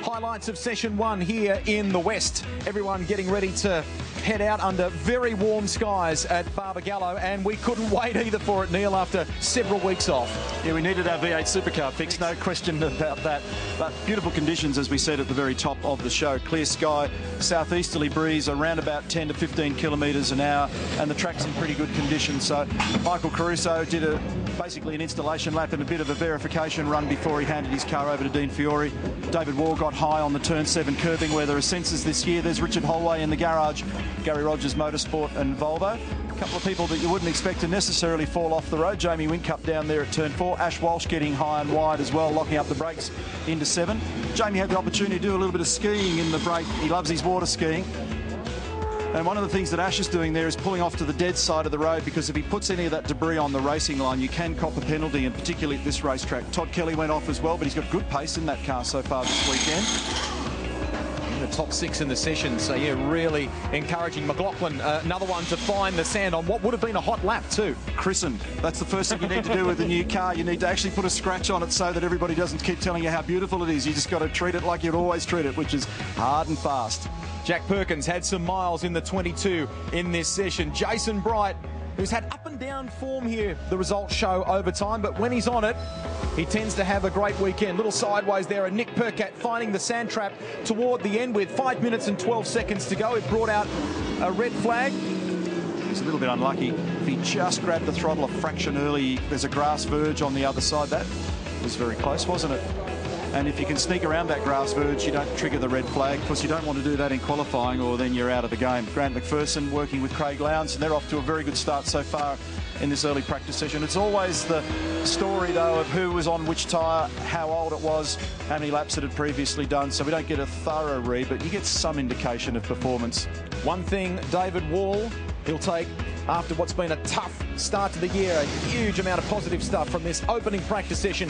Highlights of session 1 here in the west. Everyone getting ready to head out under very warm skies at Barbagallo, and we couldn't wait either for it, Neil, after several weeks off. Yeah, we needed our V8 supercar fix, no question about that. But beautiful conditions, as we said at the very top of the show. Clear sky, southeasterly breeze, around about 10 to 15 kilometres an hour, and the track's in pretty good condition. So Michael Caruso did basically an installation lap and a bit of a verification run before he handed his car over to Dean Fiore. David Wall got high on the turn 7 curbing where there are sensors this year. There's Richard Holway in the garage, Gary Rogers Motorsport and Volvo. A couple of people that you wouldn't expect to necessarily fall off the road. Jamie Whincup down there at turn 4. Ash Walsh getting high and wide as well, locking up the brakes into 7. Jamie had the opportunity to do a little bit of skiing in the break. He loves his water skiing. And one of the things that Ash is doing there is pulling off to the dead side of the road, because if he puts any of that debris on the racing line, you can cop a penalty, and particularly at this racetrack. Todd Kelly went off as well, but he's got good pace in that car so far this weekend. The top 6 in the session, so yeah, really encouraging. McLaughlin, another one to find the sand on what would have been a hot lap too. Christened. That's the first thing you need to do with a new car. You need to actually put a scratch on it so that everybody doesn't keep telling you how beautiful it is. You just got to treat it like you'd always treat it, which is hard and fast. Jack Perkins had some miles in the 22 in this session. Jason Bright, who's had up and down form here, the results show over time, but when he's on it, he tends to have a great weekend. Little sideways there, and Nick Percat finding the sand trap toward the end with 5 minutes and 12 seconds to go. It brought out a red flag. He's a little bit unlucky. If he just grabbed the throttle a fraction early, there's a grass verge on the other side. That was very close, wasn't it? And if you can sneak around that grass verge, you don't trigger the red flag. Of course, you don't want to do that in qualifying, or then you're out of the game. Grant McPherson working with Craig Lowndes, and they're off to a very good start so far in this early practice session. It's always the story, though, of who was on which tyre, how old it was, how many laps it had previously done, so we don't get a thorough read, but you get some indication of performance. One thing, David Wall, he'll take after what's been a tough start to the year, a huge amount of positive stuff from this opening practice session.